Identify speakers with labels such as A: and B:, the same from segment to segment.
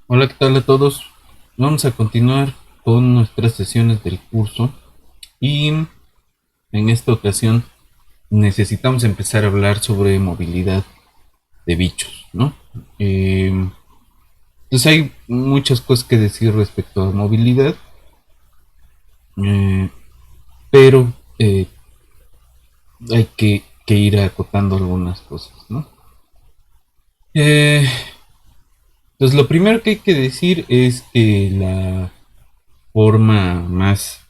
A: Hola, ¿qué tal a todos? Vamos a continuar con nuestras sesiones del curso y en esta ocasión necesitamos empezar a hablar sobre movilidad de bichos, ¿no? Eh, entonces hay muchas cosas que decir respecto a movilidad, eh, pero hay que ir acotando algunas cosas, ¿no? Eh, entonces lo primero que hay que decir es que la forma más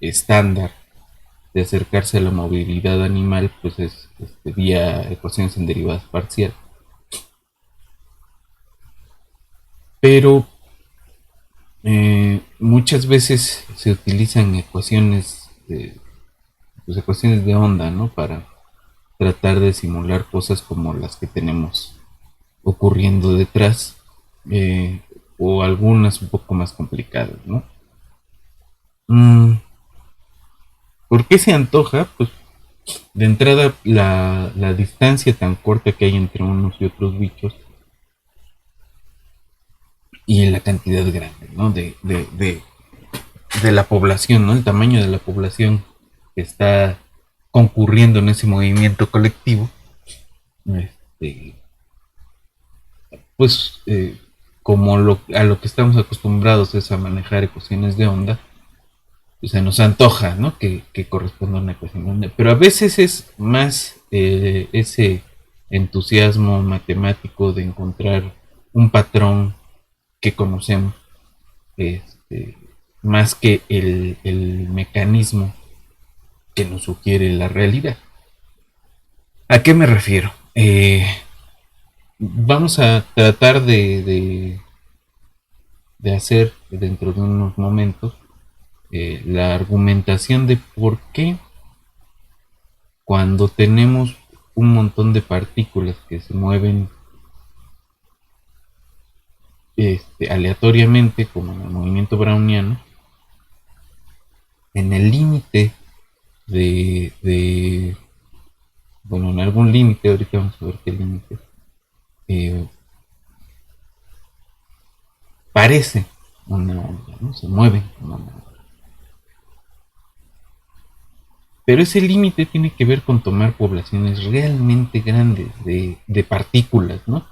A: estándar de acercarse a la movilidad animal, pues es vía ecuaciones en derivadas parcial. Pero muchas veces se utilizan pues, ecuaciones de onda, ¿no? Para tratar de simular cosas como las que tenemos ocurriendo detrás, eh, o algunas un poco más complicadas, ¿no? Mm, ¿Por qué se antoja? Pues de entrada la distancia tan corta que hay entre unos y otros bichos y la cantidad grande, ¿no? De la población, ¿no? El tamaño de la población que está concurriendo en ese movimiento colectivo, este, pues como a lo que estamos acostumbrados es a manejar ecuaciones de onda, pues se nos antoja, ¿no? Que corresponda a una ecuación de onda. Pero a veces es más ese entusiasmo matemático de encontrar un patrón que conocemos, este, más que el mecanismo que nos sugiere la realidad. ¿A qué me refiero? Vamos a tratar de hacer dentro de unos momentos la argumentación de por qué cuando tenemos un montón de partículas que se mueven aleatoriamente, como en el movimiento browniano, en el límite bueno, en algún límite, ahorita vamos a ver qué límite, eh, parece una onda, ¿no? Se mueve como una onda. Pero ese límite tiene que ver con tomar poblaciones realmente grandes de partículas, ¿no?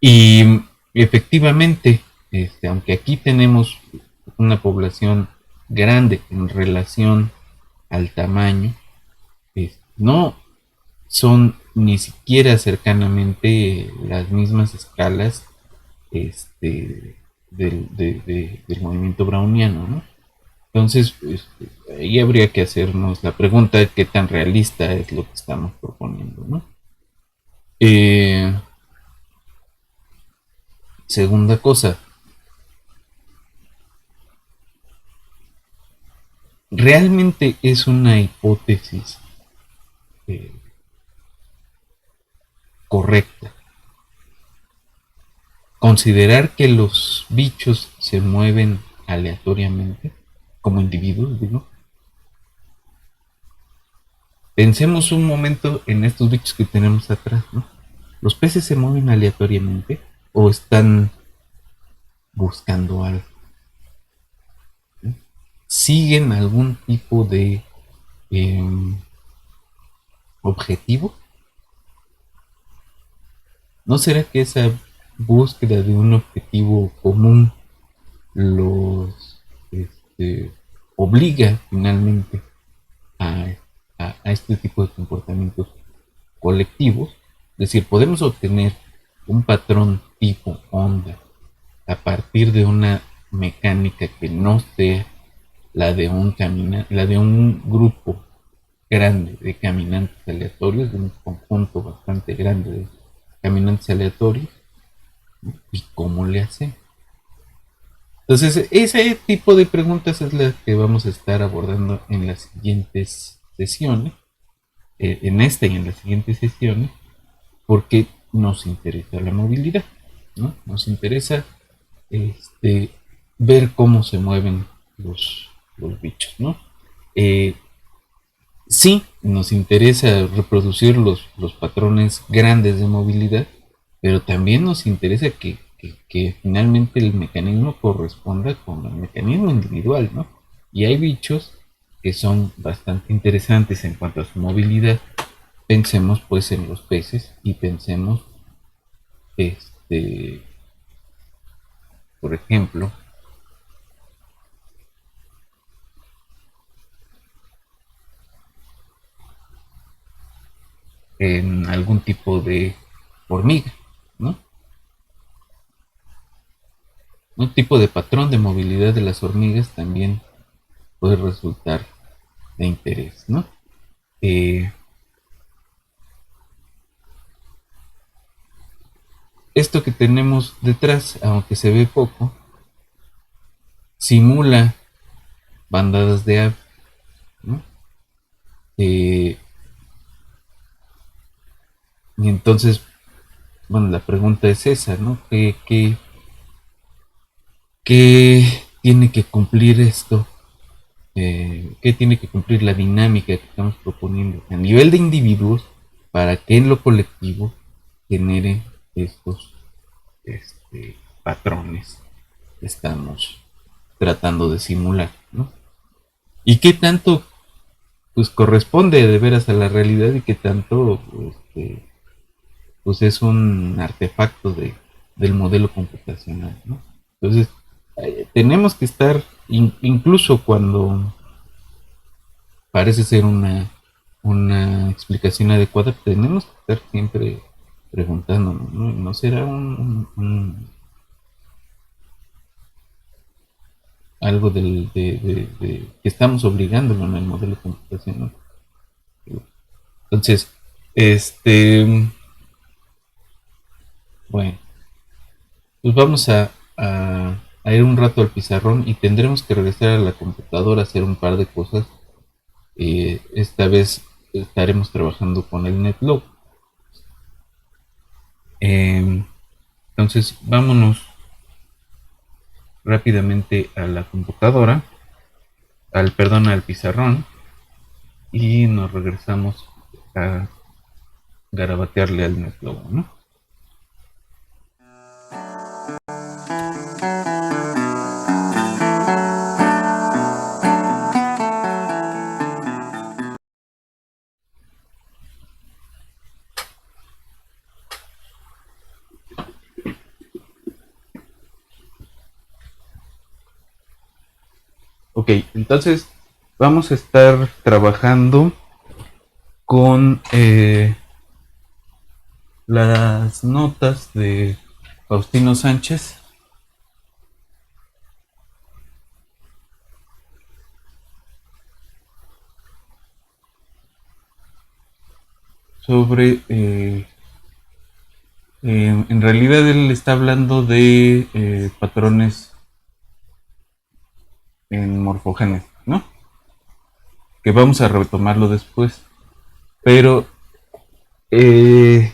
A: Y efectivamente, aunque aquí tenemos una población grande en relación al tamaño, no son ni siquiera cercanamente las mismas escalas este, del movimiento browniano, ¿no? Entonces, ahí habría que hacernos la pregunta de qué tan realista es lo que estamos proponiendo, ¿no? Eh, Segunda cosa, ¿realmente es una hipótesis eh, correcta considerar que los bichos se mueven aleatoriamente como individuos, digo? Pensemos un momento en estos bichos que tenemos atrás, ¿no? ¿Los peces se mueven aleatoriamente o están buscando algo? ¿Siguen algún tipo de eh, objetivo? ¿No será que esa búsqueda de un objetivo común los obliga finalmente a, a este tipo de comportamientos colectivos? Es decir, podemos obtener un patrón tipo onda a partir de una mecánica que no sea la de un grupo grande de caminantes aleatorios, de un conjunto bastante grande de caminantes aleatorios, y cómo le hace. Entonces, ese tipo de preguntas es la que vamos a estar abordando en las siguientes sesiones, en esta y en las siguientes sesiones, porque nos interesa la movilidad, ¿no? Nos interesa este, ver cómo se mueven los bichos, ¿no? Eh, sí, nos interesa reproducir los patrones grandes de movilidad, pero también nos interesa que que finalmente el mecanismo corresponda con el mecanismo individual, ¿no? Y hay bichos que son bastante interesantes en cuanto a su movilidad. Pensemos pues en los peces y pensemos, este, por ejemplo, en algún tipo de hormiga, ¿no? Un tipo de patrón de movilidad de las hormigas también puede resultar de interés, ¿no? Eh, Esto que tenemos detrás, aunque se ve poco, simula bandadas de aves, ¿no? Eh, y entonces, bueno, la pregunta es esa, ¿no? ¿Qué tiene que cumplir esto? ¿Qué tiene que cumplir la dinámica que estamos proponiendo a nivel de individuos para que en lo colectivo genere estos patrones que estamos tratando de simular, ¿no? ¿Y qué tanto pues corresponde de veras a la realidad y qué tanto pues es un artefacto del modelo computacional, ¿no? Entonces, tenemos que estar, incluso cuando parece ser una explicación adecuada, tenemos que estar siempre preguntándonos, ¿no? ¿No será algo que estamos obligándolo en el modelo computacional? Entonces, este, bueno, pues vamos a ir un rato al pizarrón y tendremos que regresar a la computadora a hacer un par de cosas. Esta vez estaremos trabajando con el NetLog. Entonces, vámonos rápidamente a la computadora, al pizarrón, y nos regresamos a garabatearle al NetLog, ¿no? Ok, entonces vamos a estar trabajando con las notas de Faustino Sánchez sobre, en realidad él está hablando de patrones en morfogénesis, ¿no? Que vamos a retomarlo después, pero eh,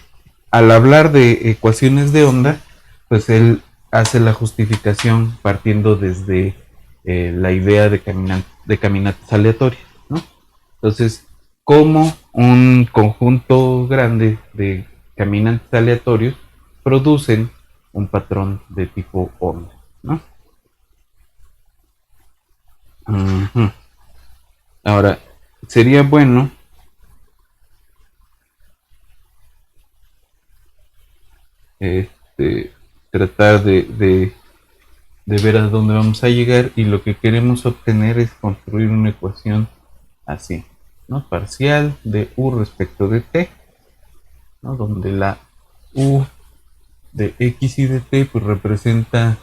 A: al hablar de ecuaciones de onda, pues él hace la justificación partiendo desde la idea de caminatas aleatorias, ¿no? Entonces, como un conjunto grande de caminantes aleatorios producen un patrón de tipo onda, ¿no? Uh -huh. Ahora, sería bueno este, tratar de ver a dónde vamos a llegar y lo que queremos obtener es construir una ecuación así, ¿no? Parcial de u respecto de t, ¿no? Donde la u de x y de t pues representa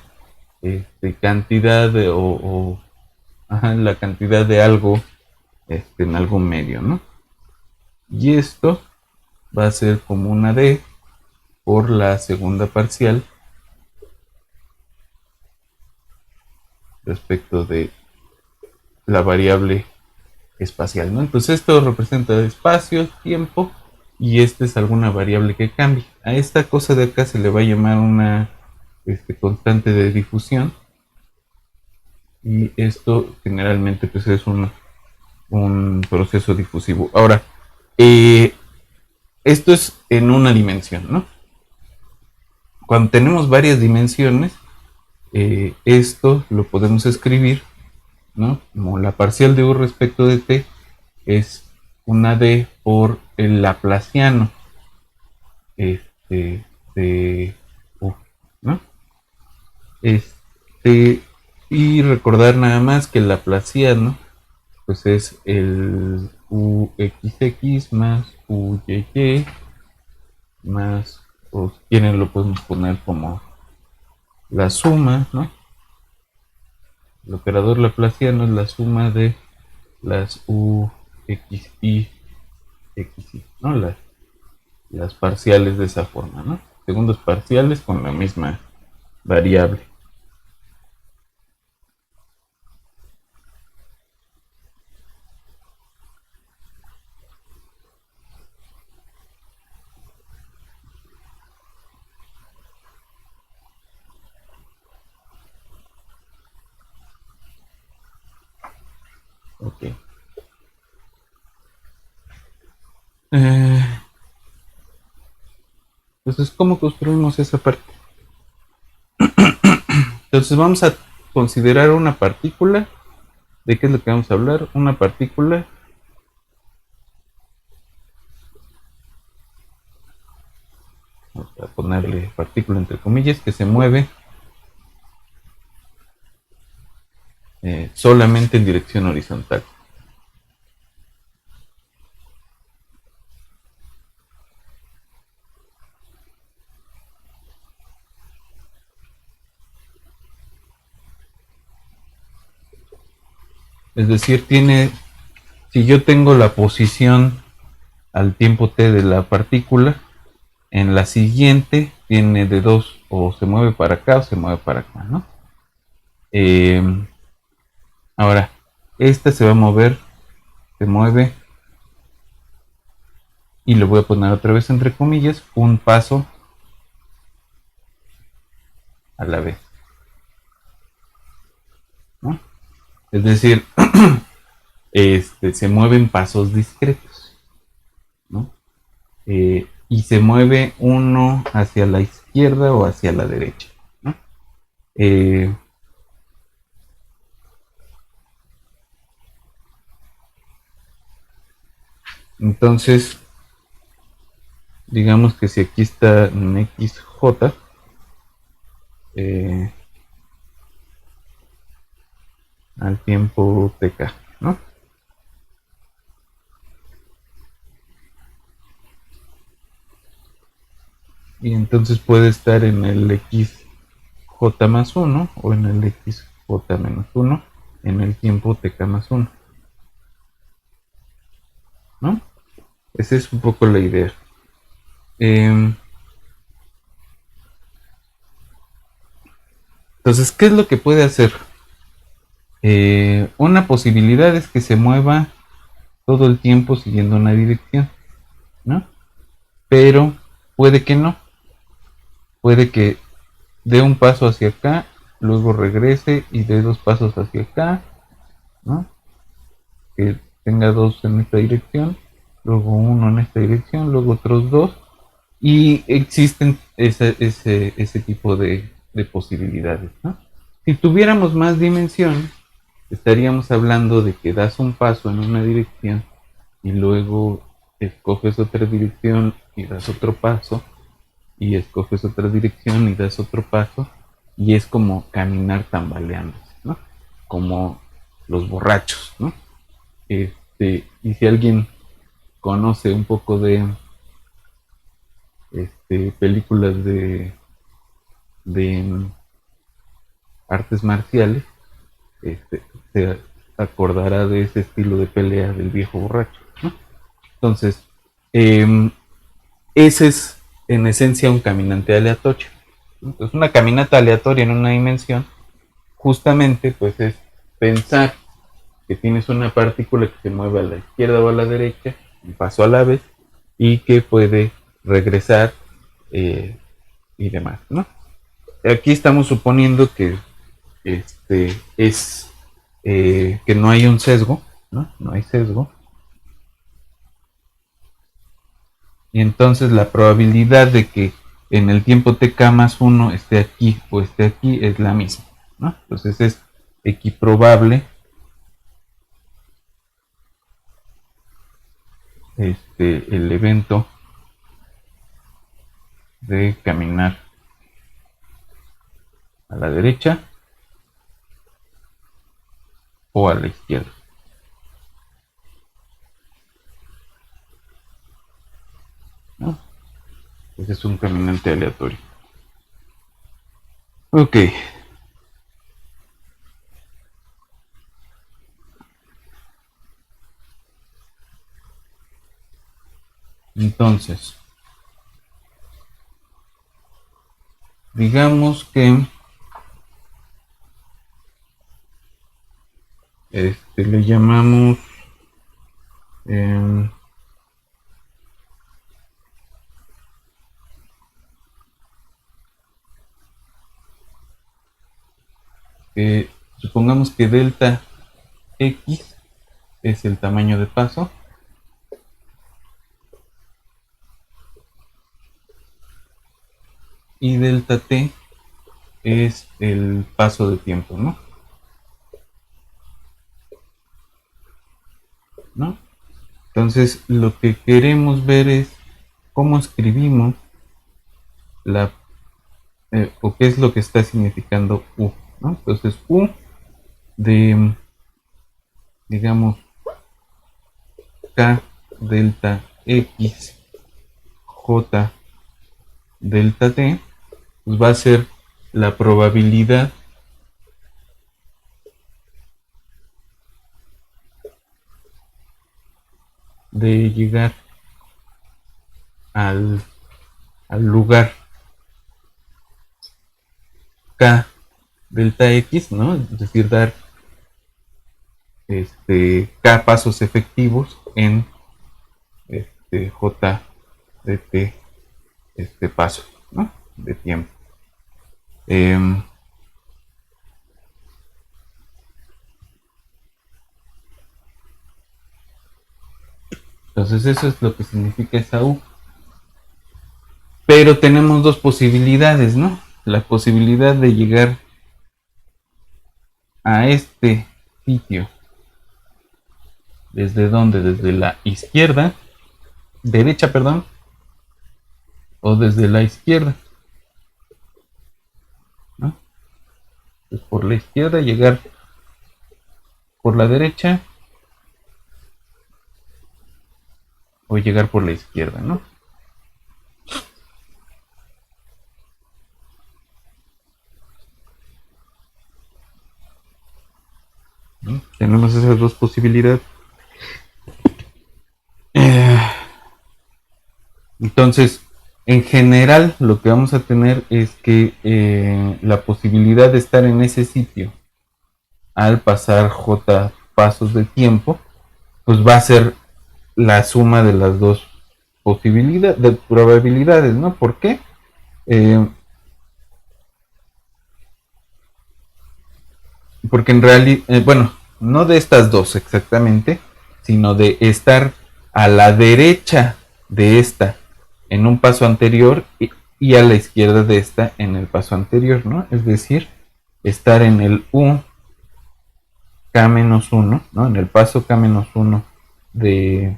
A: cantidad ajá, la cantidad de algo en algo medio, ¿no? Y esto va a ser como una d por la segunda parcial respecto de la variable espacial, ¿no? Entonces esto representa espacio, tiempo, y esta es alguna variable que cambie. A esta cosa de acá se le va a llamar una constante de difusión, y esto generalmente pues es un proceso difusivo. Ahora, esto es en una dimensión, ¿no? cuando tenemos varias dimensiones, esto lo podemos escribir, ¿no? Como la parcial de u respecto de t es una d por el laplaciano de u, ¿no? Y recordar nada más que el laplaciano pues es el uxx más uyy más, o si quieren lo podemos poner como la suma, ¿no? El operador laplaciano es la suma de las uxy, xy, ¿no? Las parciales de esa forma, ¿no? Segundos parciales con la misma variable. Ok. Entonces, ¿cómo construimos esa parte? Entonces vamos a considerar una partícula. ¿De qué es lo que vamos a hablar? Una partícula vamos a ponerle partícula entre comillas que se mueve solamente en dirección horizontal. Es decir, si yo tengo la posición al tiempo t de la partícula, en la siguiente tiene de dos, o se mueve para acá o se mueve para acá, ¿no? Ahora, esta se va a mover, se mueve, y lo voy a poner otra vez entre comillas, un paso a la vez, ¿no? Es decir, se mueven pasos discretos, ¿no? Y se mueve uno hacia la izquierda o hacia la derecha, ¿no? Entonces, digamos que si aquí está en XJ, al tiempo TK, ¿no? Y entonces puede estar en el XJ más 1 o en el XJ menos 1 en el tiempo TK más 1, ¿no? Esa es un poco la idea. Entonces, ¿qué es lo que puede hacer? Una posibilidad es que se mueva todo el tiempo siguiendo una dirección, ¿no? Pero puede que no. Puede que dé un paso hacia acá, luego regrese y dé dos pasos hacia acá, ¿no? Que tenga dos en esta dirección, luego uno en esta dirección, luego otros dos, y existen ese tipo de posibilidades, ¿no? Si tuviéramos más dimensiones, estaríamos hablando de que das un paso en una dirección y luego escoges otra dirección y das otro paso y escoges otra dirección y das otro paso y es como caminar tambaleándose, ¿no? Como los borrachos, ¿no? Y si alguien conoce un poco de películas de artes marciales, se acordará de ese estilo de pelea del viejo borracho, ¿no? Entonces, ese es en esencia un caminante aleatorio. Entonces, una caminata aleatoria en una dimensión, justamente, pues es pensar que tienes una partícula que se mueve a la izquierda o a la derecha, un paso a la vez, y que puede regresar y demás, ¿no? Aquí estamos suponiendo que es que no hay un sesgo, ¿no? No hay sesgo. Y entonces la probabilidad de que en el tiempo tk más 1 esté aquí o esté aquí es la misma, ¿no? Entonces es equiprobable el evento de caminar a la derecha o a la izquierda. ¿No? Ese es un caminante aleatorio. Ok. Entonces, digamos que le llamamos supongamos que delta x es el tamaño de paso y delta t es el paso de tiempo, ¿no? Entonces lo que queremos ver es cómo escribimos o qué es lo que está significando u, ¿no? Entonces u de, digamos, k delta x j delta t, pues va a ser la probabilidad de llegar al lugar k delta x, ¿no? Es decir, dar k pasos efectivos en j de t paso, ¿no? De tiempo. Entonces eso es lo que significa esa u. Pero tenemos dos posibilidades, ¿no? La posibilidad de llegar a este sitio. ¿Desde dónde? Desde la izquierda, derecha, perdón, o desde la izquierda, ¿no? Pues por la izquierda llegar por la derecha o llegar por la izquierda, ¿no? Tenemos esas dos posibilidades. Entonces, en general, lo que vamos a tener es que la posibilidad de estar en ese sitio al pasar j pasos de tiempo, pues va a ser la suma de las dos posibilidades, de probabilidades, ¿no? ¿Por qué? Porque en realidad, bueno, no de estas dos exactamente, sino de estar a la derecha de esta en un paso anterior y a la izquierda de esta en el paso anterior, ¿no? Es decir, estar en el u k-1, ¿no? En el paso k-1 de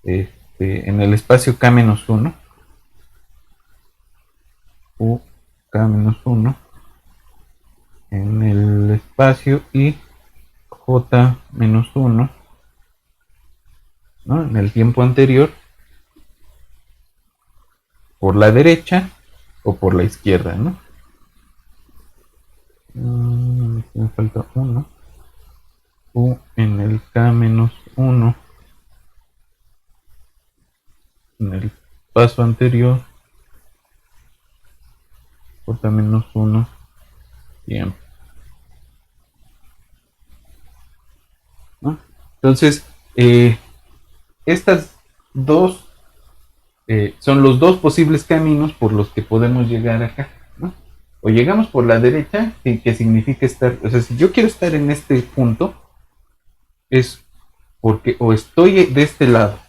A: en el espacio k-1 u k-1 en el espacio y j-1, ¿no? En el tiempo anterior por la derecha o por la izquierda, ¿no? Me falta uno. U en el k-1 en el paso anterior por k-1 tiempo, ¿no? Entonces, estas dos son los dos posibles caminos por los que podemos llegar acá, ¿no? O llegamos por la derecha, que significa estar, o sea, si yo quiero estar en este punto, es porque o estoy de este lado,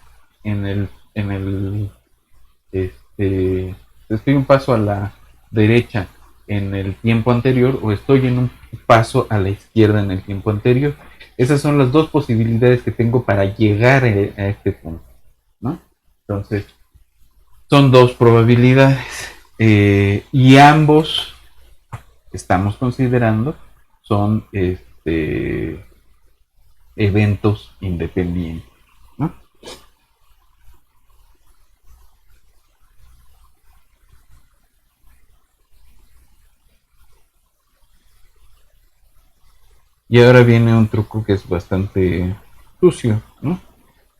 A: en el estoy un paso a la derecha en el tiempo anterior o estoy en un paso a la izquierda en el tiempo anterior. Esas son las dos posibilidades que tengo para llegar a este punto, ¿no? Entonces, son dos probabilidades y ambos estamos considerando son eventos independientes, ¿no? Y ahora viene un truco que es bastante sucio, ¿no?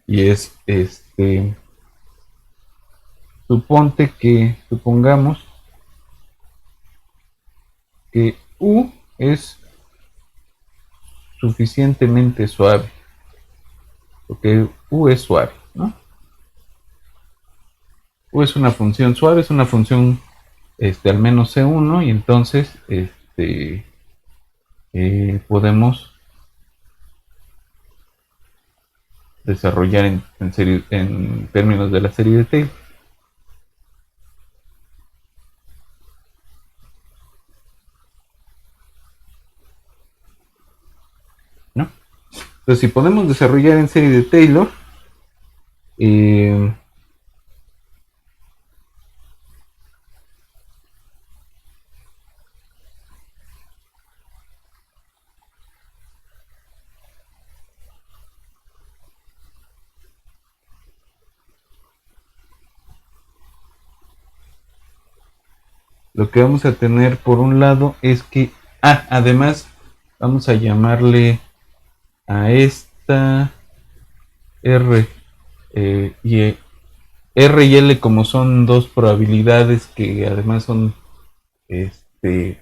A: Y es supongamos que U es suficientemente suave, porque U es suave, ¿no? U es una función suave, es una función al menos C1 y entonces podemos desarrollar en términos de la serie de Taylor, ¿no? Entonces, si podemos desarrollar en serie de Taylor, eh, lo que vamos a tener por un lado es que, además, vamos a llamarle a esta R y R y L como son dos probabilidades que además son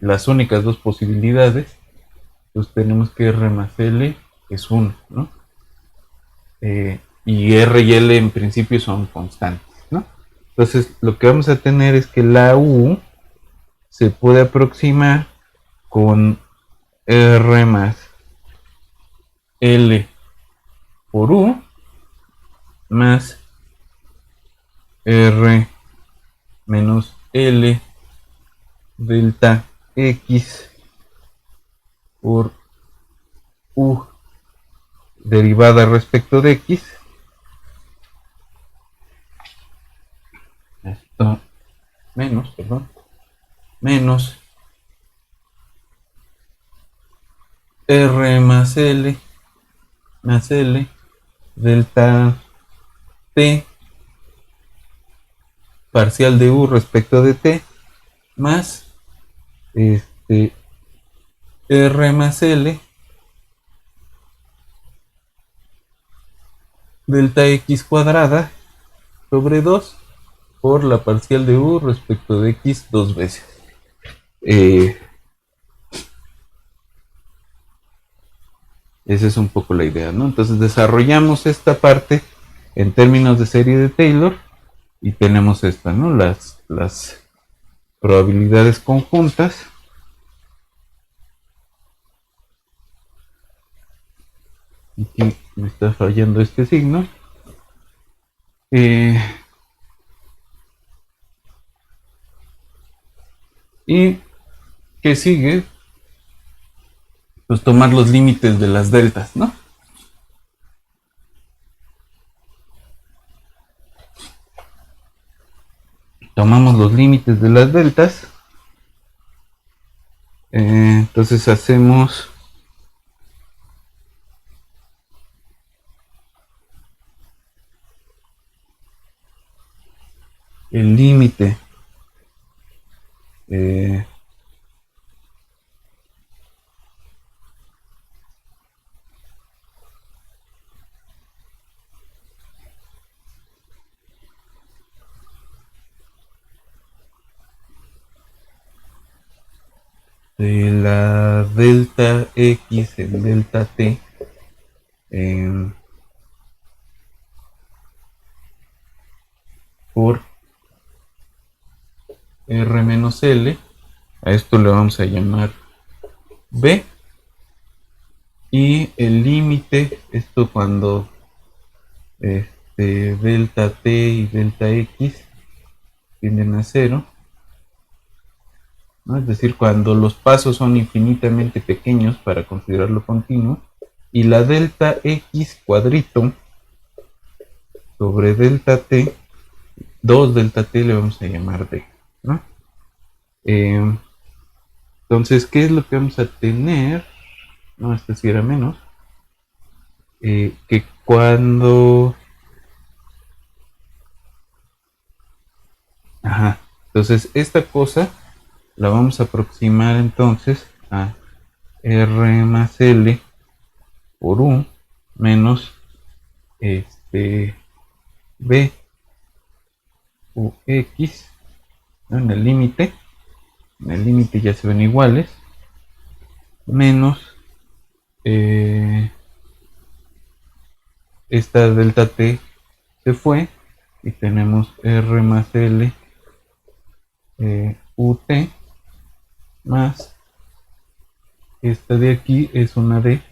A: las únicas dos posibilidades, pues tenemos que R más L es 1, ¿no? Y R y L en principio son constantes, ¿no? Entonces lo que vamos a tener es que la U se puede aproximar con R más L por U más R menos L delta X por U derivada respecto de X. Esto menos, perdón, menos R más L delta T parcial de U respecto de T más R más L delta X cuadrada sobre 2 por la parcial de U respecto de X dos veces. Esa es un poco la idea, ¿no? Entonces desarrollamos esta parte en términos de serie de Taylor y tenemos esta, ¿no? Las probabilidades conjuntas. Aquí me está fallando este signo. Y que sigue, pues tomar los límites de las deltas, ¿no? Tomamos los límites de las deltas. Entonces hacemos el límite de la delta X en delta T por R menos L. A esto le vamos a llamar B. Y el límite, esto cuando delta t y delta x tienden a cero, ¿no? Es decir, cuando los pasos son infinitamente pequeños para considerarlo continuo, y la delta x cuadrito sobre delta t, 2 delta t le vamos a llamar d, ¿no? Entonces, ¿qué es lo que vamos a tener? No, este sí era menos. Que cuando... Ajá. Entonces, esta cosa la vamos a aproximar entonces a R más L por U menos B U X, ¿no? En el límite ya se ven iguales, menos esta delta t se fue y tenemos R más L UT más esta de aquí es una D,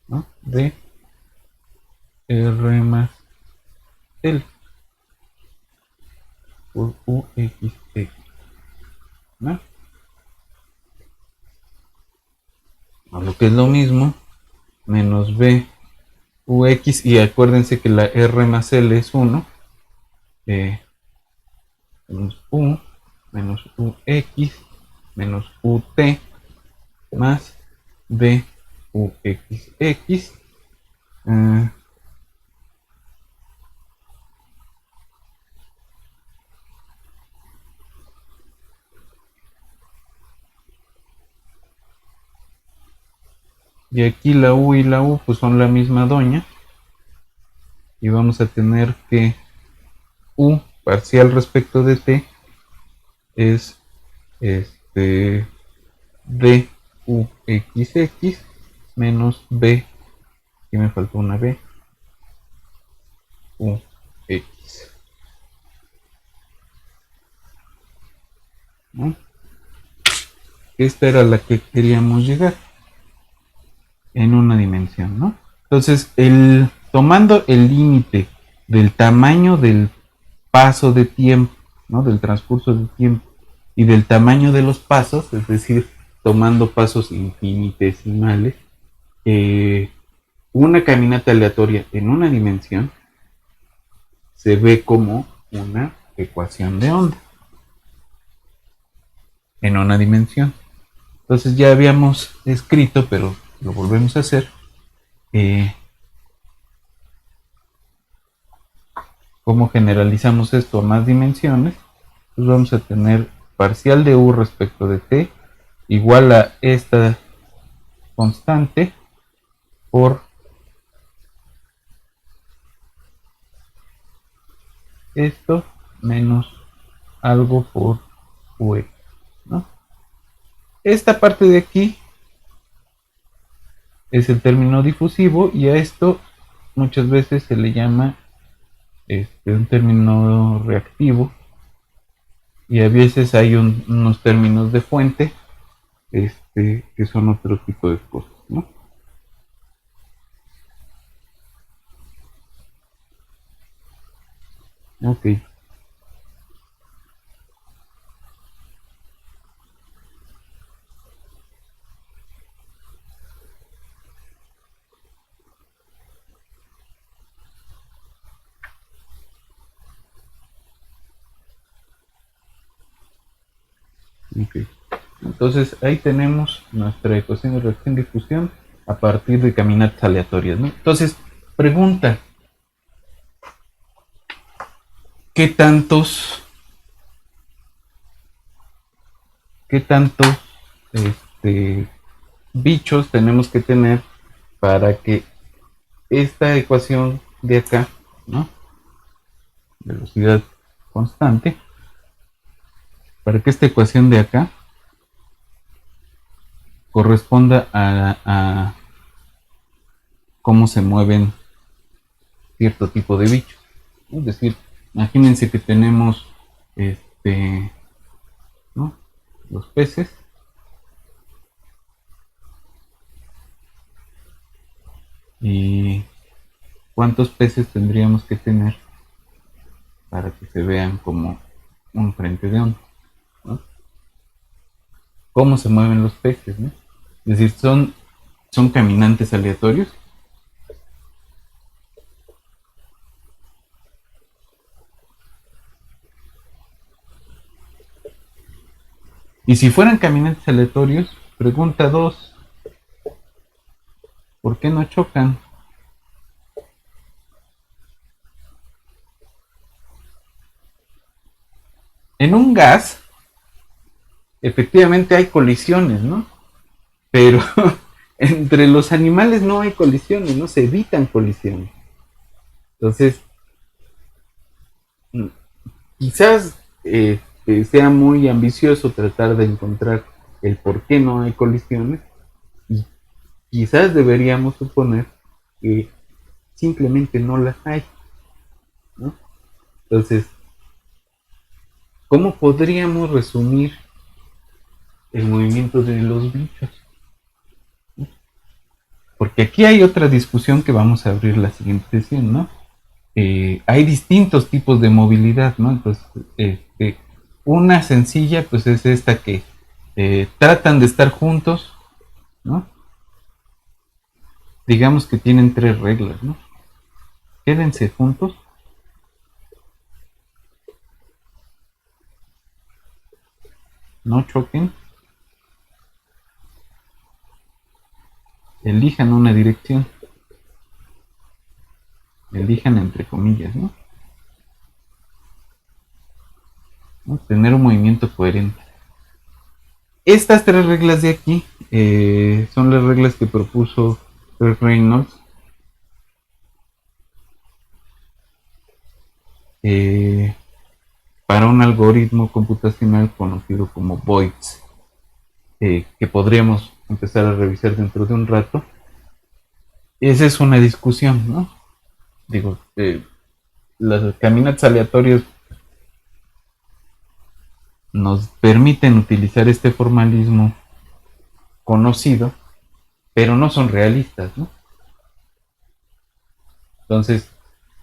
A: ¿no? De R más L por UXX, ¿no? O lo que es lo mismo, menos B UX, y acuérdense que la R más L es 1, menos U menos UX menos UT más B UXX. Y aquí la U y la U pues son la misma doña, y vamos a tener que U parcial respecto de T es D U XX menos B, y me faltó una B U X, ¿no? Esta era la que queríamos llegar en una dimensión, ¿no? Entonces, tomando el límite del tamaño del paso de tiempo, ¿no? Del transcurso del tiempo y del tamaño de los pasos, es decir, tomando pasos infinitesimales, una caminata aleatoria en una dimensión se ve como una ecuación de onda en una dimensión. Entonces ya habíamos escrito, pero lo volvemos a hacer, cómo generalizamos esto a más dimensiones. Pues vamos a tener parcial de u respecto de t igual a esta constante por esto menos algo por u, ¿no? Esta parte de aquí es el término difusivo, y a esto muchas veces se le llama un término reactivo, y a veces hay unos términos de fuente que son otro tipo de cosas, ¿no? Ok. Ok. Entonces ahí tenemos nuestra ecuación de reacción-difusión a partir de caminatas aleatorias, ¿no? Entonces, pregunta, ¿qué tantos, qué tantos este, bichos tenemos que tener para que esta ecuación de acá, ¿no? Velocidad constante, para que esta ecuación de acá corresponda a cómo se mueven cierto tipo de bichos? Es decir, imagínense que tenemos ¿no? Los peces, y cuántos peces tendríamos que tener para que se vean como un frente de onda, ¿no? Cómo se mueven los peces, ¿no? Es decir, son caminantes aleatorios. Y si fueran caminantes aleatorios, pregunta 2, ¿por qué no chocan? En un gas, efectivamente hay colisiones, ¿no? Pero entre los animales no hay colisiones, ¿no? Se evitan colisiones. Entonces, quizás sea muy ambicioso tratar de encontrar el por qué no hay colisiones y quizás deberíamos suponer que simplemente no las hay, ¿no? Entonces, ¿cómo podríamos resumir el movimiento de los bichos? Porque aquí hay otra discusión que vamos a abrir la siguiente sesión, ¿no? Hay distintos tipos de movilidad, ¿no? Entonces, una sencilla, pues es esta que tratan de estar juntos, ¿no? Digamos que tienen 3 reglas, ¿no? Quédense juntos, no choquen, elijan una dirección, elijan entre comillas, ¿no? ¿No? Tener un movimiento coherente. Estas 3 reglas de aquí son las reglas que propuso Reynolds para un algoritmo computacional conocido como Voids, que podríamos empezar a revisar dentro de un rato. Esa es una discusión, ¿no? Digo, las caminatas aleatorias nos permiten utilizar este formalismo conocido, pero no son realistas, ¿no? Entonces,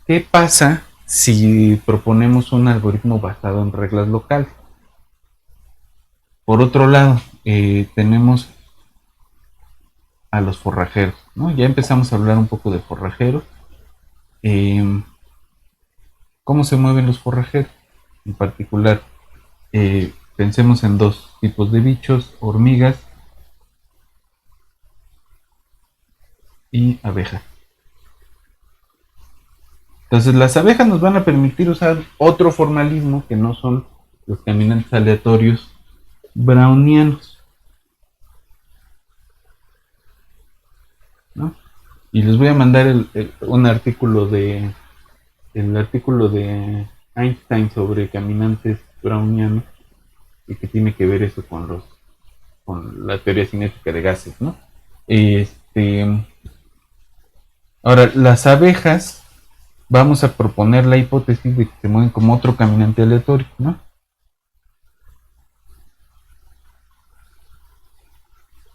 A: ¿qué pasa si proponemos un algoritmo basado en reglas locales? Por otro lado, tenemos a los forrajeros, ¿no? Ya empezamos a hablar un poco de forrajeros. ¿Cómo se mueven los forrajeros? En particular, pensemos en 2 tipos de bichos, hormigas y abejas. Entonces las abejas nos van a permitir usar otro formalismo que no son los caminantes aleatorios brownianos, ¿no? Y les voy a mandar un artículo el artículo de Einstein sobre caminantes brownianos y que tiene que ver eso con la teoría cinética de gases, ¿no? Ahora, las abejas, vamos a proponer la hipótesis de que se mueven como otro caminante aleatorio, ¿no?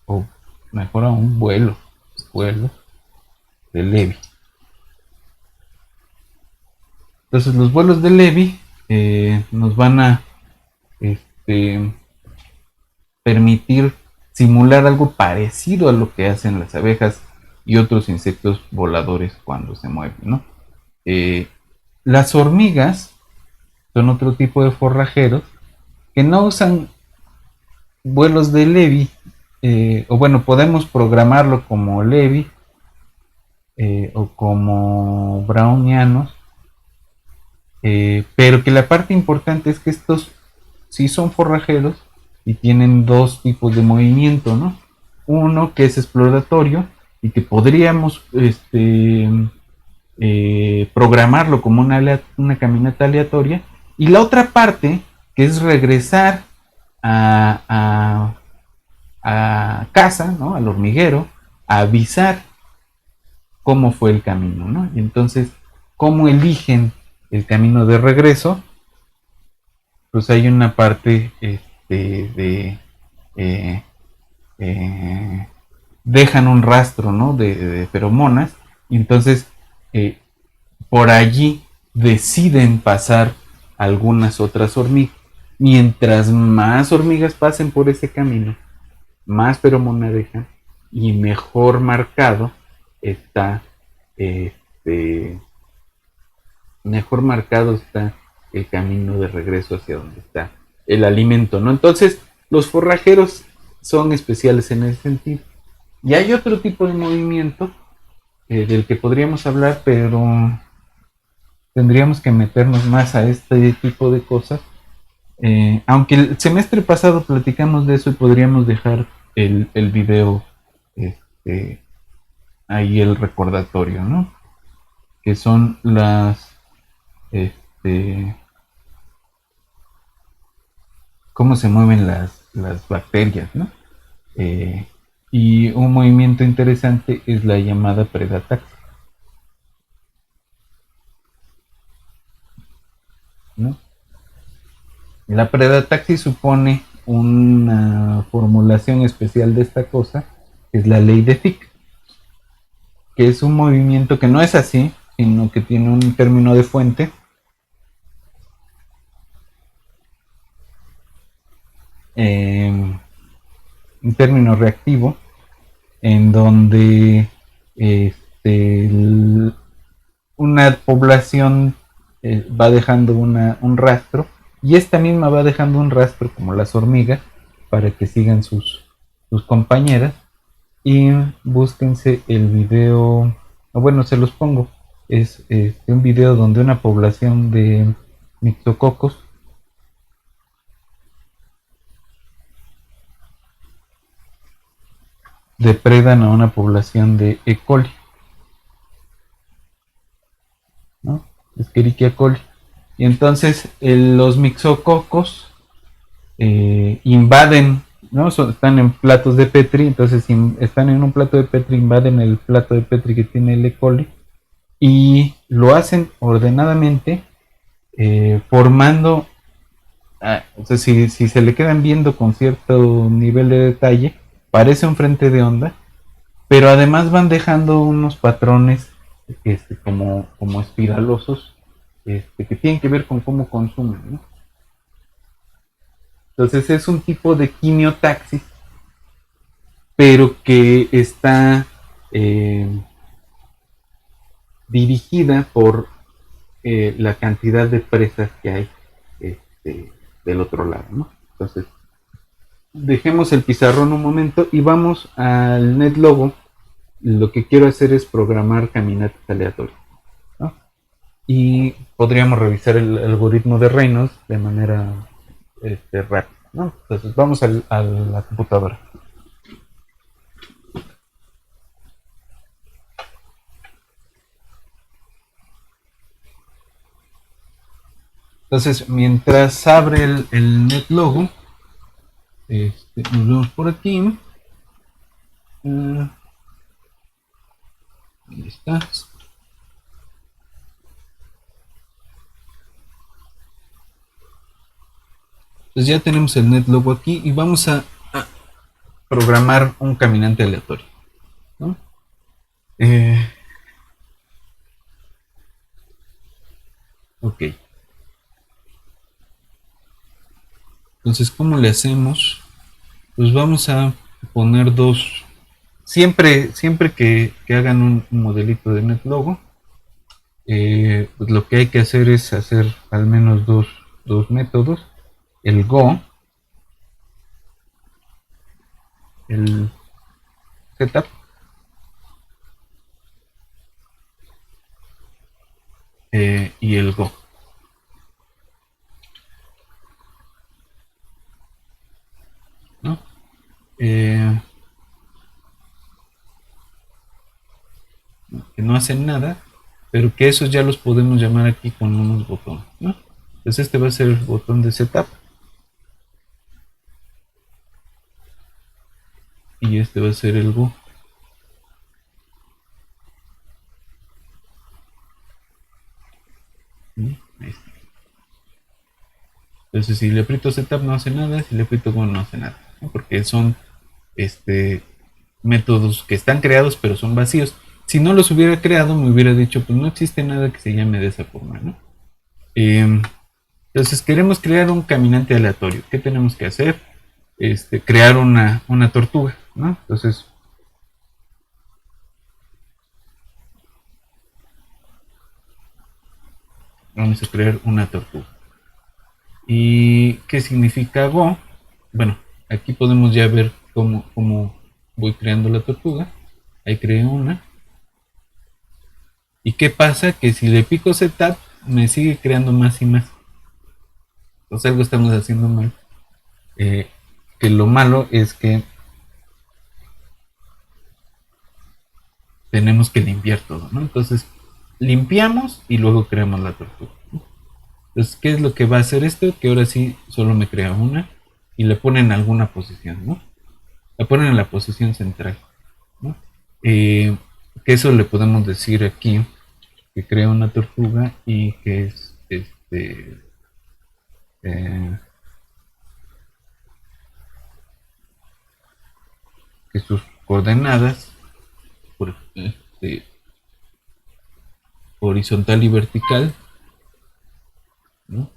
A: O mejor aún, vuelo de Levy. Entonces, los vuelos de Levy nos van a este, permitir simular algo parecido a lo que hacen las abejas y otros insectos voladores cuando se mueven, ¿no? Las hormigas son otro tipo de forrajeros que no usan vuelos de Levy, o bueno, podemos programarlo como Levy o como brownianos, pero que la parte importante es que estos sí son forrajeros y tienen 2 tipos de movimiento, ¿no? Uno que es exploratorio y que podríamos programarlo como una caminata aleatoria, y la otra parte que es regresar a casa, ¿no? Al hormiguero, a avisar cómo fue el camino, ¿no? Y entonces, ¿cómo eligen el camino de regreso? Pues hay una parte de eh, dejan un rastro, ¿no? De feromonas, y entonces por allí deciden pasar algunas otras hormigas. Mientras más hormigas pasen por ese camino, más feromona dejan y mejor marcado está este, mejor marcado está el camino de regreso hacia donde está el alimento, ¿no? Entonces, los forrajeros son especiales en ese sentido. Y hay otro tipo de movimiento del que podríamos hablar, pero tendríamos que meternos más a este tipo de cosas. Aunque el semestre pasado platicamos de eso y podríamos dejar el video, este, ahí el recordatorio, ¿no? Que son este, cómo se mueven las bacterias, ¿no? Eh, y un movimiento interesante es la llamada predataxia, ¿no? La predataxis supone una formulación especial de esta cosa, que es la ley de Fick, que es un movimiento que no es así, sino que tiene un término de fuente, un término reactivo, en donde este, una población va dejando un rastro y esta misma va dejando un rastro como las hormigas para que sigan sus compañeras. Y búsquense el video, o bueno, se los pongo, es un video donde una población de mixtococos depredan a una población de E. coli, ¿no? Escherichia coli. Y entonces los mixococos invaden, ¿no? Están en platos de Petri, entonces están en un plato de Petri, invaden el plato de Petri que tiene el E. coli y lo hacen ordenadamente, formando, o sea, si se le quedan viendo con cierto nivel de detalle, parece un frente de onda, pero además van dejando unos patrones como espiralosos, que tienen que ver con cómo consumen, ¿no? Entonces es un tipo de quimiotaxis, pero que está dirigida por la cantidad de presas que hay del otro lado, ¿no? Entonces, dejemos el pizarrón un momento y vamos al NetLogo. Lo que quiero hacer es programar caminatas aleatorias, ¿no? Y podríamos revisar el algoritmo de Reynolds de manera rápida, ¿no? Entonces, vamos a la computadora. Entonces, mientras abre el NetLogo, nos vemos por aquí. Ahí está. Entonces ya tenemos el NetLogo aquí y vamos a programar un caminante aleatorio, ¿no? Ok. Entonces, ¿cómo le hacemos? Pues vamos a poner dos. Siempre que hagan un modelito de NetLogo, pues lo que hay que hacer es hacer al menos dos métodos. El Go, el setup, y el Go, ¿no? Que no hacen nada, pero que esos ya los podemos llamar aquí con unos botones, ¿no? Entonces este va a ser el botón de setup y este va a ser el Go. Ahí está. Entonces si le aprieto setup no hace nada, si le aprieto Go no hace nada, ¿no? Porque son métodos que están creados pero son vacíos. Si no los hubiera creado me hubiera dicho pues no existe nada que se llame de esa forma, ¿no? Entonces queremos crear un caminante aleatorio. ¿Qué tenemos que hacer? Crear una tortuga, ¿no? Entonces vamos a crear una tortuga. ¿Y qué significa Go? Bueno, aquí podemos ya ver cómo voy creando la tortuga. Ahí creé una. ¿Y qué pasa? Que si le pico Setup, me sigue creando más y más. Entonces algo estamos haciendo mal. Eh, que lo malo es que tenemos que limpiar todo, ¿no? Entonces limpiamos y luego creamos la tortuga, ¿no? Entonces, ¿qué es lo que va a hacer esto? Que ahora sí solo me crea una y le ponen en alguna posición, ¿no? La ponen en la posición central, ¿no? Eh, que eso le podemos decir aquí, que crea una tortuga y que es eh, que sus coordenadas por, horizontal y vertical, ¿no?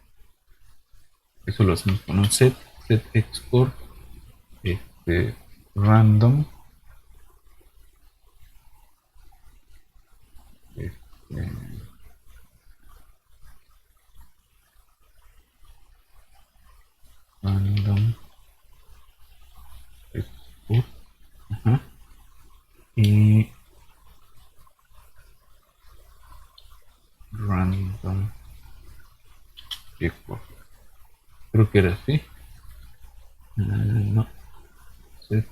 A: Eso lo hacemos con un set export random este, random export, ajá, y random export. Creo que era así. No, set,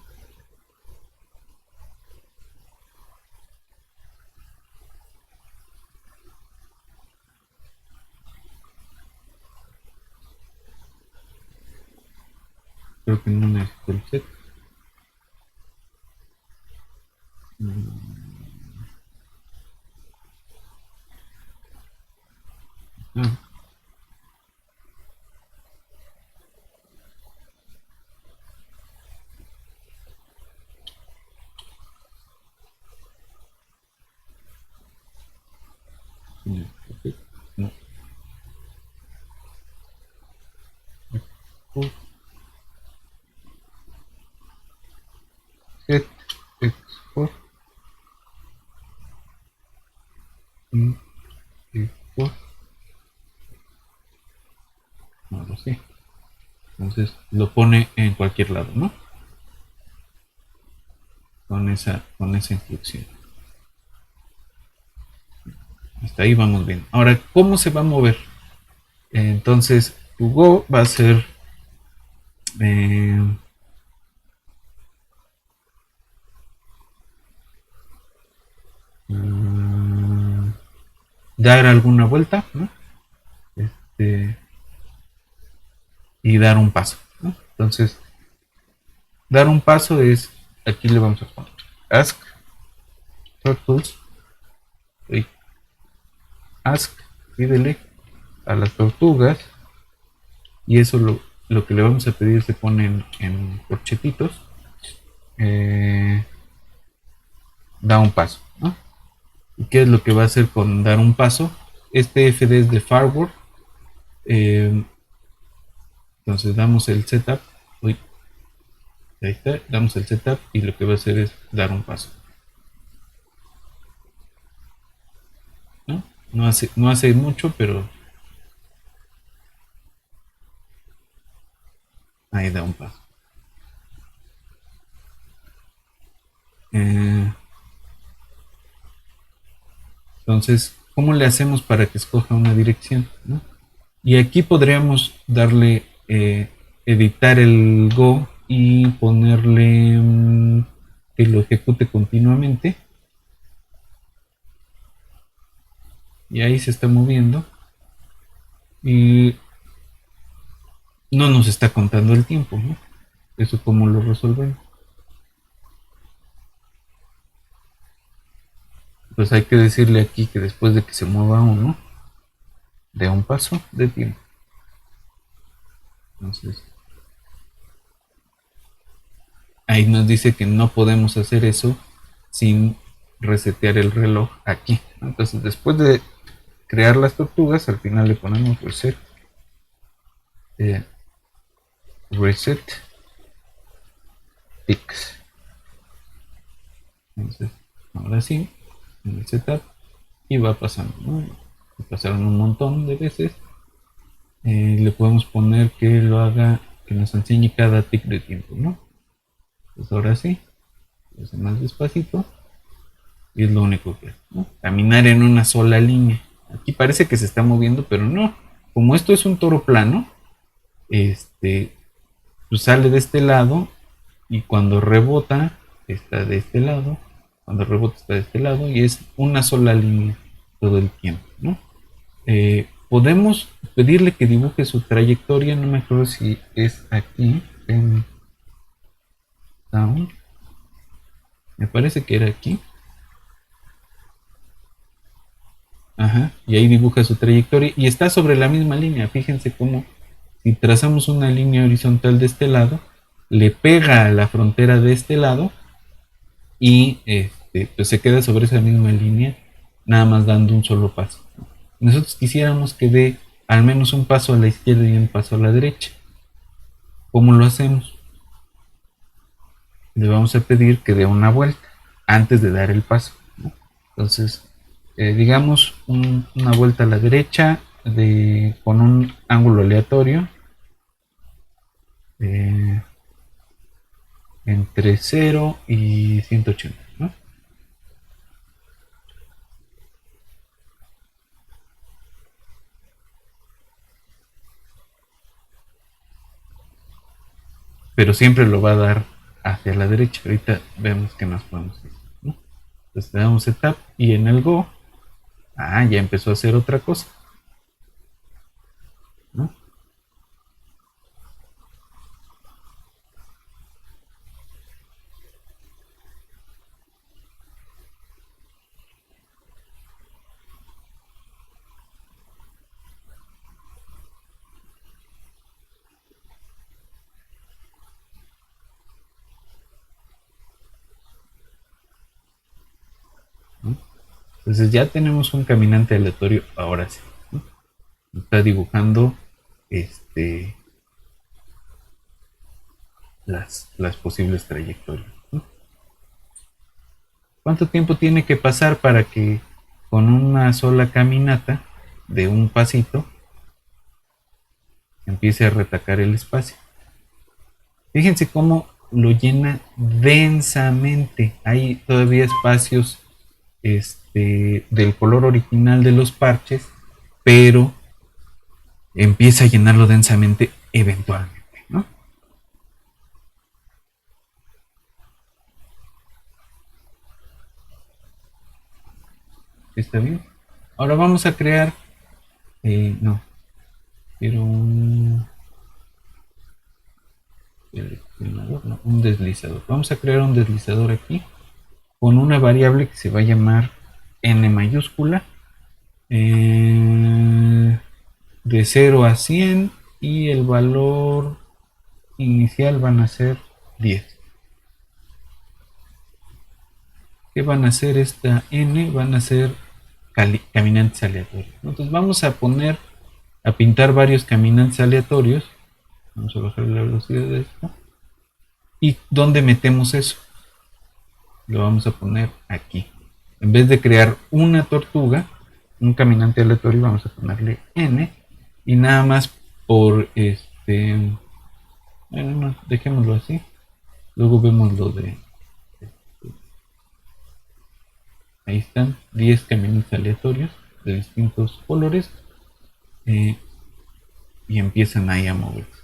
A: creo que no necesito el set. No, no, export, set export y export, no lo sé. Entonces lo pone en cualquier lado, ¿no? Con esa instrucción. Hasta ahí vamos bien. Ahora, ¿cómo se va a mover? Entonces, tu Go va a ser eh, mm, dar alguna vuelta, ¿no? Este, y dar un paso, ¿no? Entonces, dar un paso es, aquí le vamos a poner ask turtles, ask, pídele a las tortugas, y eso lo que le vamos a pedir se pone en corchetitos, eh, da un paso, ¿no? ¿Y qué es lo que va a hacer con dar un paso? Este FD es de forward, eh, entonces damos el setup, uy, ahí está, damos el setup y lo que va a hacer es dar un paso, ¿no? No hace mucho, pero ahí da un paso. Eh, entonces, ¿cómo le hacemos para que escoja una dirección, ¿no? Y aquí podríamos darle, editar el Go y ponerle que lo ejecute continuamente. Y ahí se está moviendo. Y no nos está contando el tiempo, ¿no? Eso cómo lo resolvemos. Pues hay que decirle aquí que después de que se mueva uno, dé un paso de tiempo. Entonces, ahí nos dice que no podemos hacer eso sin resetear el reloj aquí. Entonces, después de crear las tortugas, al final le ponemos reset eh, reset ticks. Entonces, ahora sí, en el setup, y va pasando, ¿no? Pasaron un montón de veces. Le podemos poner que lo haga, que nos enseñe cada tick de tiempo, ¿no? Pues ahora sí, lo hace más despacito, y es lo único que, ¿no? Caminar en una sola línea. Aquí parece que se está moviendo, pero no. Como esto es un toro plano, pues sale de este lado y cuando rebota está de este lado, cuando rebota está de este lado y es una sola línea todo el tiempo, ¿no? Podemos pedirle que dibuje su trayectoria, no me acuerdo si es aquí en Sound, me parece que era aquí. Ajá, y ahí dibuja su trayectoria y está sobre la misma línea. Fíjense cómo si trazamos una línea horizontal de este lado, le pega a la frontera de este lado y pues se queda sobre esa misma línea, nada más dando un solo paso. Nosotros quisiéramos que dé al menos un paso a la izquierda y un paso a la derecha. ¿Cómo lo hacemos? Le vamos a pedir que dé una vuelta antes de dar el paso, ¿no? Entonces, digamos una vuelta a la derecha con un ángulo aleatorio eh, entre 0 y 180, ¿no? Pero siempre lo va a dar hacia la derecha. Ahorita vemos que nos podemos hacer, ¿no? Entonces le damos setup y en el go, ya empezó a hacer otra cosa, ¿no? ¿No? Entonces ya tenemos un caminante aleatorio ahora sí, ¿no? Está dibujando este, las posibles trayectorias, ¿no? ¿Cuánto tiempo tiene que pasar para que con una sola caminata de un pasito empiece a retacar el espacio? Fíjense cómo lo llena densamente. Hay todavía espacios del color original de los parches, pero empieza a llenarlo densamente eventualmente, ¿no? ¿Está bien? Ahora vamos a crear, no, quiero un deslizador. Vamos a crear un deslizador aquí con una variable que se va a llamar n mayúscula, de 0 a 100 y el valor inicial van a ser 10. ¿Qué van a hacer esta n? Van a ser caminantes aleatorios. Entonces vamos a pintar varios caminantes aleatorios. Vamos a bajar la velocidad de esto. ¿Y dónde metemos eso? Lo vamos a poner aquí. En vez de crear una tortuga, un caminante aleatorio, vamos a ponerle n y nada más por bueno, no, dejémoslo así. Luego vemos lo de ahí están 10 caminantes aleatorios de distintos colores, eh, y empiezan ahí a moverse.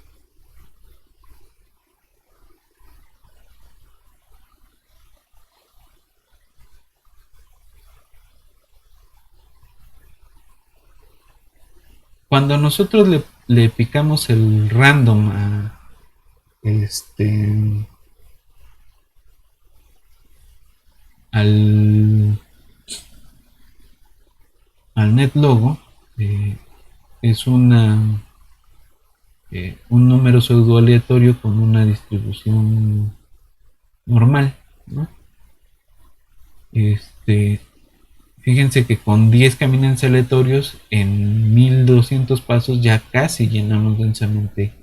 A: Cuando nosotros le picamos el random a al, al net logo, eh, es un número pseudo aleatorio con una distribución normal, ¿no? Este, Fíjense que con 10 caminantes aleatorios en 1200 pasos ya casi llenamos densamente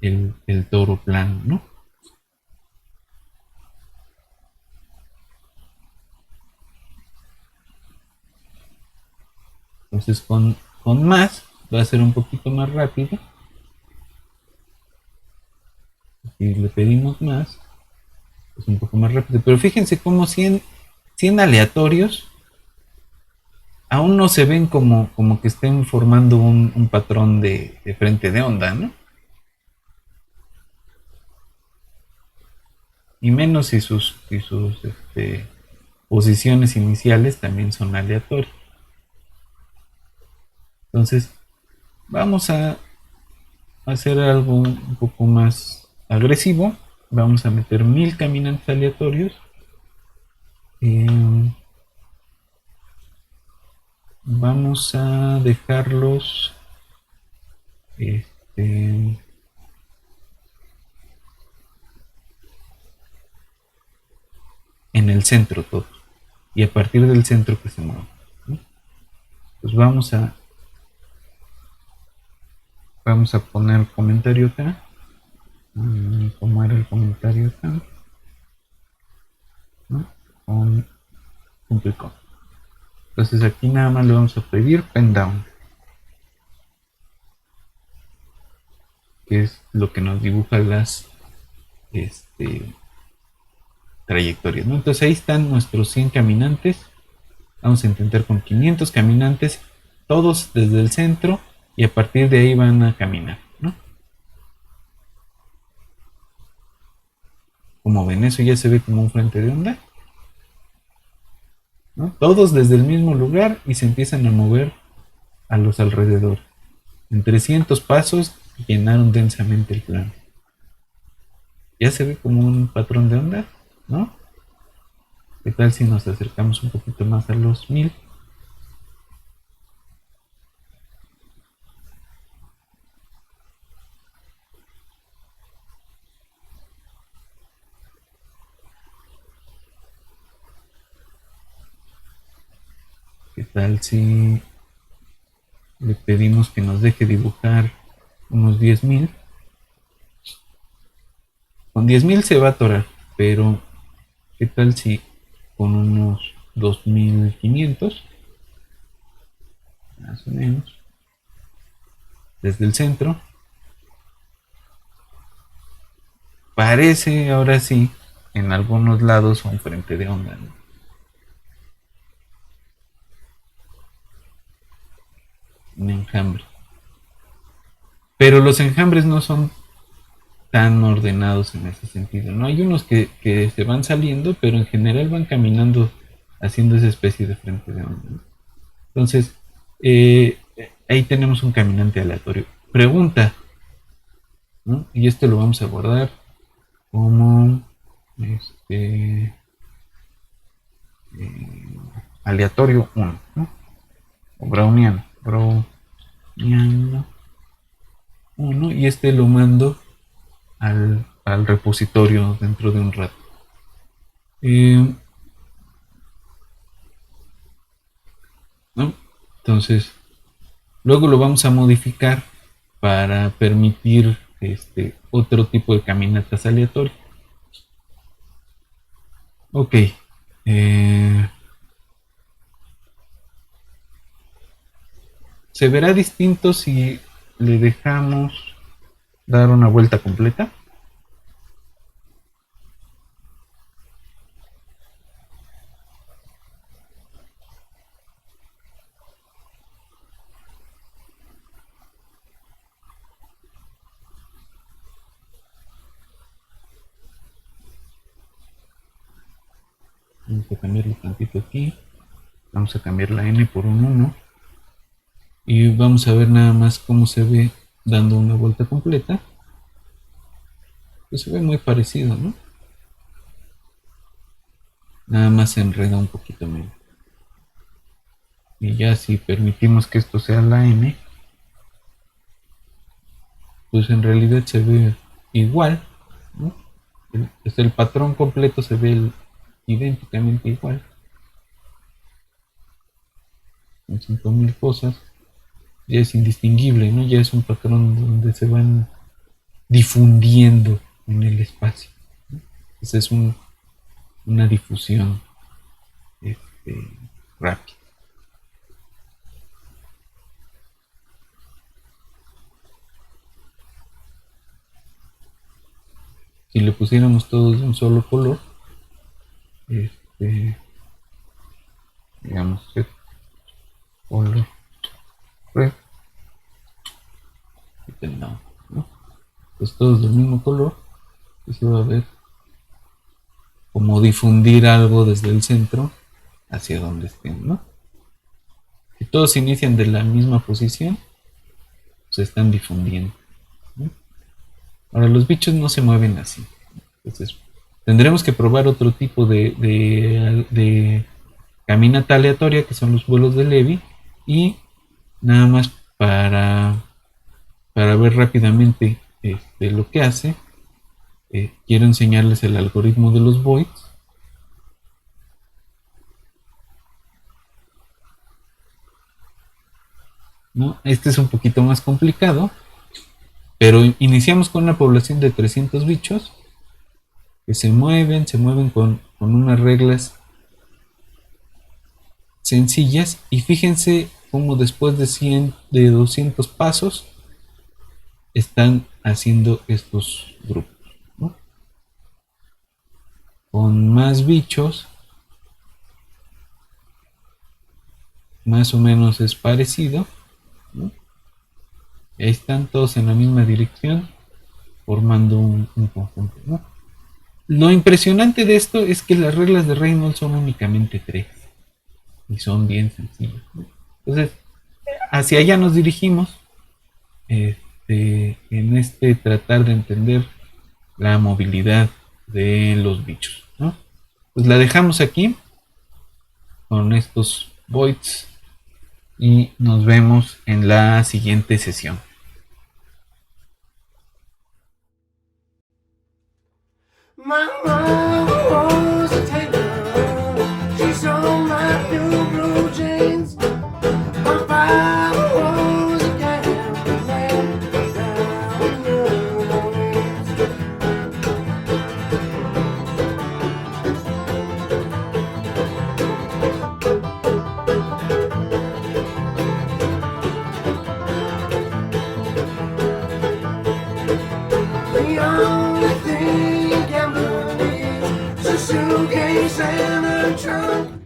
A: el toro plano, ¿no? Entonces con más va a ser un poquito más rápido. Si le pedimos más, es un poco más rápido. Pero fíjense cómo 100 aleatorios aún no se ven como que estén formando un patrón de frente de onda, ¿no? Y menos si sus posiciones iniciales también son aleatorias. Entonces, vamos a hacer algo un poco más agresivo. Vamos a meter 1000 caminantes aleatorios. Eh, Vamos a dejarlos este, en el centro todos. Y a partir del centro que se muevan, ¿no? Pues vamos a poner el comentario acá. ¿Cómo era el comentario acá? ¿No? Con punto y com. Entonces aquí nada más le vamos a pedir pen down, que es lo que nos dibuja las este, trayectorias, ¿no? Entonces ahí están nuestros 100 caminantes. Vamos a intentar con 500 caminantes, todos desde el centro, y a partir de ahí van a caminar, ¿no? Como ven, eso ya se ve como un frente de onda, ¿no? Todos desde el mismo lugar y se empiezan a mover a los alrededores. En 300 pasos llenaron densamente el plano. Ya se ve como un patrón de onda, ¿no? ¿Qué tal si nos acercamos un poquito más a los 1000? ¿Qué tal si le pedimos que nos deje dibujar unos 10,000? Con 10,000 se va a atorar, pero ¿qué tal si con unos 2500, más o menos, desde el centro? Parece ahora sí, en algunos lados, un frente de onda, ¿no? Un enjambre. Pero los enjambres no son tan ordenados en ese sentido, ¿no? Hay unos que se van saliendo, pero en general van caminando haciendo esa especie de frente de onda, ¿no? Entonces, ahí tenemos un caminante aleatorio. Pregunta, ¿no? Y esto lo vamos a guardar como este, aleatorio 1, ¿no? O browniano, browniano 1, y este lo mando al repositorio dentro de un rato. Eh, ¿No? Entonces, luego lo vamos a modificar para permitir otro tipo de caminatas aleatorias. Ok. Eh, Se verá distinto si le dejamos dar una vuelta completa. Vamos a cambiarle tantito aquí. Vamos a cambiar la N por un 1. Y vamos a ver nada más cómo se ve dando una vuelta completa. Pues se ve muy parecido, ¿no? Nada más se enreda un poquito menos. Y ya si permitimos que esto sea la N, pues en realidad se ve igual, ¿no? El patrón completo se ve idénticamente igual. con 5000 cosas, ya es indistinguible, ¿no? Ya es un patrón donde se van difundiendo en el espacio. Esa es una difusión este, rápida. Si le pusiéramos todos de un solo color, este, digamos red, color, red, no, ¿no? Pues todos del mismo color, pues se va a ver como difundir algo desde el centro hacia donde estén, ¿no? Si todos inician de la misma posición, se están difundiendo, ¿no? Ahora, los bichos no se mueven así. Entonces, tendremos que probar otro tipo de caminata aleatoria, que son los vuelos de Levy, y nada más para ver rápidamente lo que hace, quiero enseñarles el algoritmo de los voids. ¿No? Este es un poquito más complicado, pero iniciamos con una población de 300 bichos que se mueven con unas reglas sencillas, y fíjense cómo después de 200 pasos están haciendo estos grupos, ¿no? Con más bichos más o menos es parecido, ¿no? Y ahí están todos en la misma dirección formando un conjunto, ¿no? Lo impresionante de esto es que las reglas de Reynolds son únicamente 3 y son bien sencillas, ¿no? Entonces, hacia allá nos dirigimos, en tratar de entender la movilidad de los bichos, ¿no? Pues la dejamos aquí con estos voids y nos vemos en la siguiente sesión. My mom was a tailor. She saw my new blue jeans. My father was a gambler down in New Orleans. The only thing a gambler needs is a suitcase and a trunk.